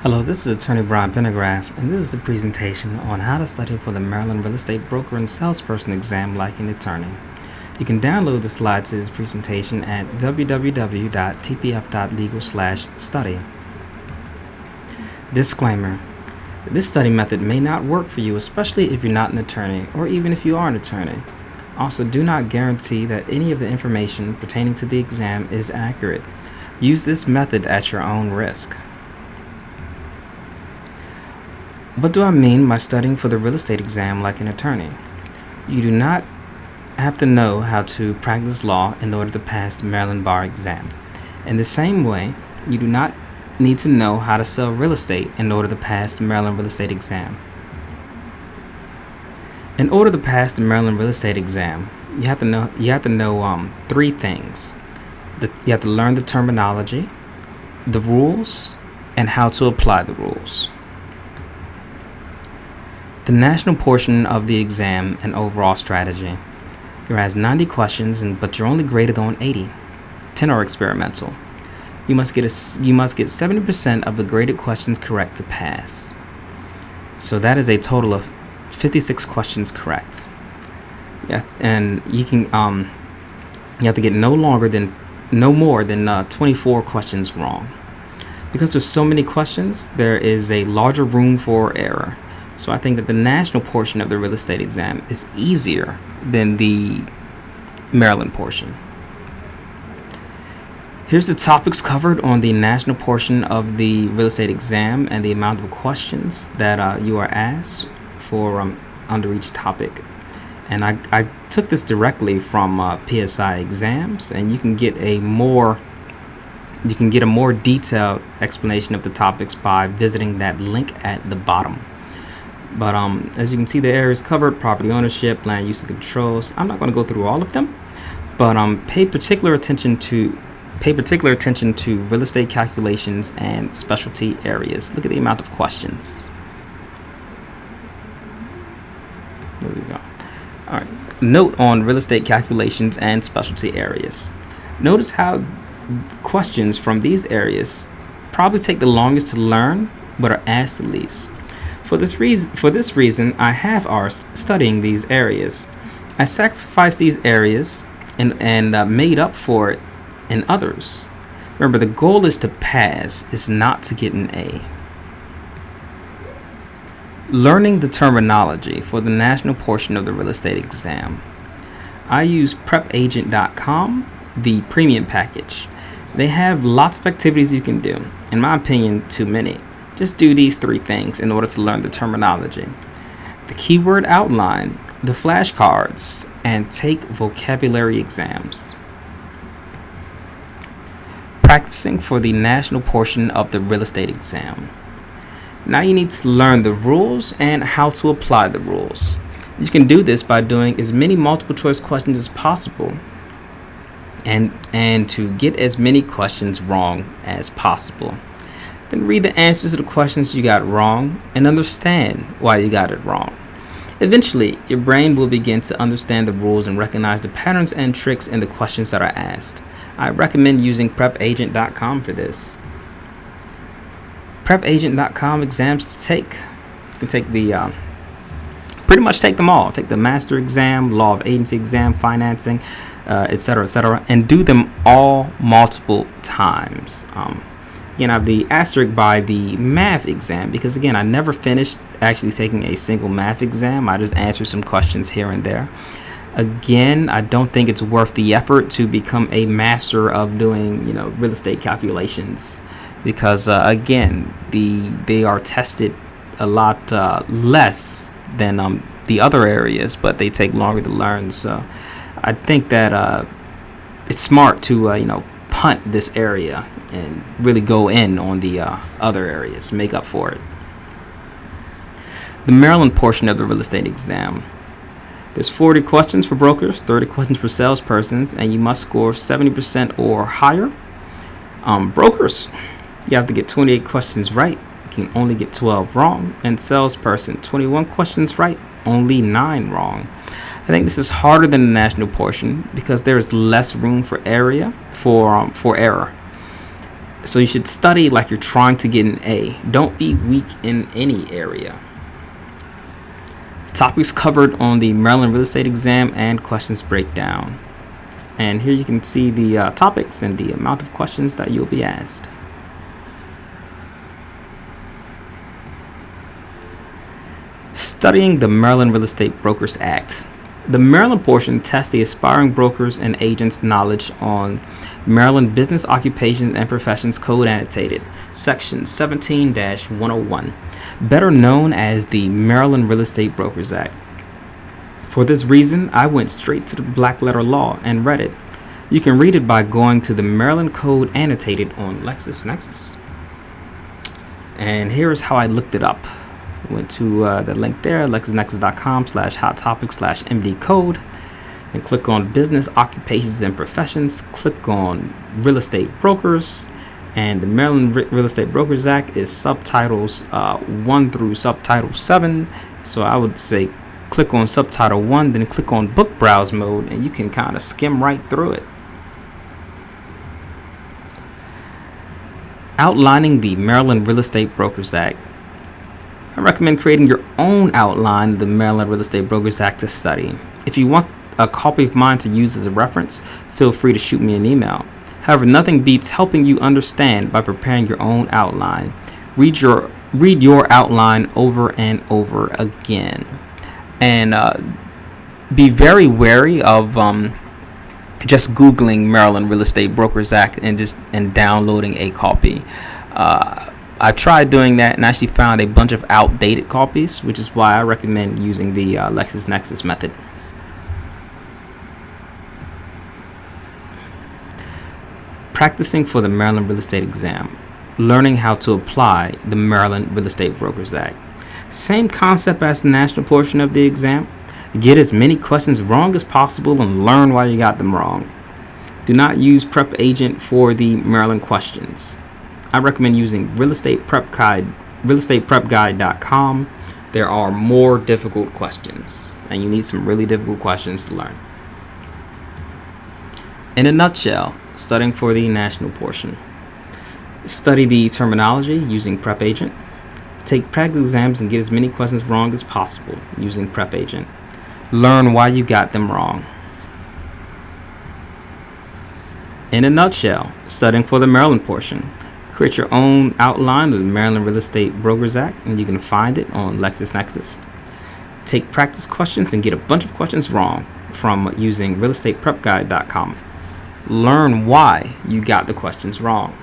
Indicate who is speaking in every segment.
Speaker 1: Hello, this is Attorney Brian Pendergraft, and this is a presentation on how to study for the Maryland Real Estate Broker and Salesperson exam like an attorney. You can download the slides to this presentation at www.tpf.legal/study. Disclaimer: this study method may not work for you, especially if you're not an attorney or even if you are an attorney. Also, do not guarantee that any of the information pertaining to the exam is accurate. Use this method at your own risk. What do I mean by studying for the real estate exam like an attorney? You do not have to know how to practice law in order to pass the Maryland Bar exam. In the same way, you do not need to know how to sell real estate in order to pass the Maryland Real Estate exam. In order to pass the Maryland Real Estate exam, you have to know three things. You have to learn the terminology, the rules, and how to apply the rules. The national portion of the exam and overall strategy. It has 90 questions, but you're only graded on 80. 10 are experimental. You must get 70% of the graded questions correct to pass. So that is a total of 56 questions correct. Yeah, and you have to get no more than 24 questions wrong. Because there's so many questions, there is a larger room for error. So I think that the national portion of the real estate exam is easier than the Maryland portion. Here's the topics covered on the national portion of the real estate exam and the amount of questions that you are asked for under each topic. And I took this directly from PSI exams, and you can get a more detailed explanation of the topics by visiting that link at the bottom. But as you can see, the areas covered: property ownership, land use and controls. I'm not going to go through all of them, but pay particular attention to real estate calculations and specialty areas. Look at the amount of questions. There we go. All right. Note on real estate calculations and specialty areas. Notice how questions from these areas probably take the longest to learn, but are asked the least. For this reason, I have hours studying these areas. I sacrificed these areas and made up for it in others. Remember, the goal is to pass, is not to get an A. Learning the terminology for the national portion of the real estate exam. I use prepagent.com, the premium package. They have lots of activities you can do. In my opinion, too many. Just do these three things in order to learn the terminology: the keyword outline, the flashcards, and take vocabulary exams. Practicing for the national portion of the real estate exam. Now you need to learn the rules and how to apply the rules. You can do this by doing as many multiple choice questions as possible and to get as many questions wrong as possible. Then read the answers to the questions you got wrong and understand why you got it wrong. Eventually, your brain will begin to understand the rules and recognize the patterns and tricks in the questions that are asked. I recommend using prepagent.com for this. Prepagent.com exams to take. You can take pretty much take them all. Take the master exam, law of agency exam, financing, etc., and do them all multiple times. Again, I have the asterisk by the math exam because, again, I never finished actually taking a single math exam. I just answered some questions here and there. Again, I don't think it's worth the effort to become a master of doing, real estate calculations because, again, they are tested a lot less than the other areas, but they take longer to learn. So I think that it's smart to, punt this area and really go in on the other areas, make up for it. The Maryland portion of the real estate exam. There's 40 questions for brokers, 30 questions for salespersons, and you must score 70% or higher. Brokers, you have to get 28 questions right. You can only get 12 wrong. And salesperson, 21 questions right, only 9 wrong. I think this is harder than the national portion because there is less room for error. So you should study like you're trying to get an A. Don't be weak in any area. Topics covered on the Maryland real estate exam and questions breakdown. And here you can see the topics and the amount of questions that you'll be asked. Studying the Maryland Real Estate Brokers Act. The Maryland portion tests the aspiring brokers and agents' knowledge on Maryland Business Occupations and Professions Code Annotated, Section 17-101, better known as the Maryland Real Estate Brokers Act. For this reason, I went straight to the black letter law and read it. You can read it by going to the Maryland Code Annotated on LexisNexis. And here's how I looked it up. Went to the link there, lexisnexis.com/hot-topic/MD-code, and click on Business Occupations and Professions. Click on Real Estate Brokers, and the Maryland Real Estate Brokers Act is subtitles 1 through subtitle 7. So I would say click on subtitle 1, then click on book browse mode, and you can kind of skim right through it. Outlining the Maryland Real Estate Brokers Act. I recommend creating your own outline of the Maryland Real Estate Brokers Act to study. If you want a copy of mine to use as a reference, feel free to shoot me an email. However, nothing beats helping you understand by preparing your own outline. Read your outline over and over again. And be very wary of just Googling Maryland Real Estate Brokers Act and downloading a copy. I tried doing that and actually found a bunch of outdated copies, which is why I recommend using the LexisNexis method. Practicing for the Maryland Real Estate exam. Learning how to apply the Maryland Real Estate Brokers Act. Same concept as the national portion of the exam. Get as many questions wrong as possible and learn why you got them wrong. Do not use Prep Agent for the Maryland questions. I recommend using realestateprepguide.com. There are more difficult questions, and you need some really difficult questions to learn. In a nutshell, studying for the national portion. Study the terminology using Prep Agent. Take practice exams and get as many questions wrong as possible using Prep Agent. Learn why you got them wrong. In a nutshell, studying for the Maryland portion. Create your own outline of the Maryland Real Estate Brokers Act, and you can find it on LexisNexis. Take practice questions and get a bunch of questions wrong from using realestateprepguide.com. Learn why you got the questions wrong.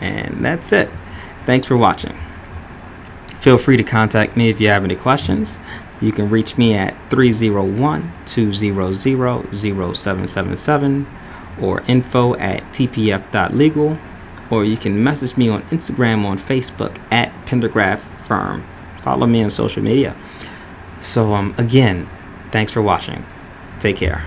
Speaker 1: And that's it. Thanks for watching. Feel free to contact me if you have any questions. You can reach me at 301-200-0777 or info@tpf.legal, or you can message me on Instagram, on Facebook at Pendergraft Firm. Follow me on social media. So again, thanks for watching. Take care.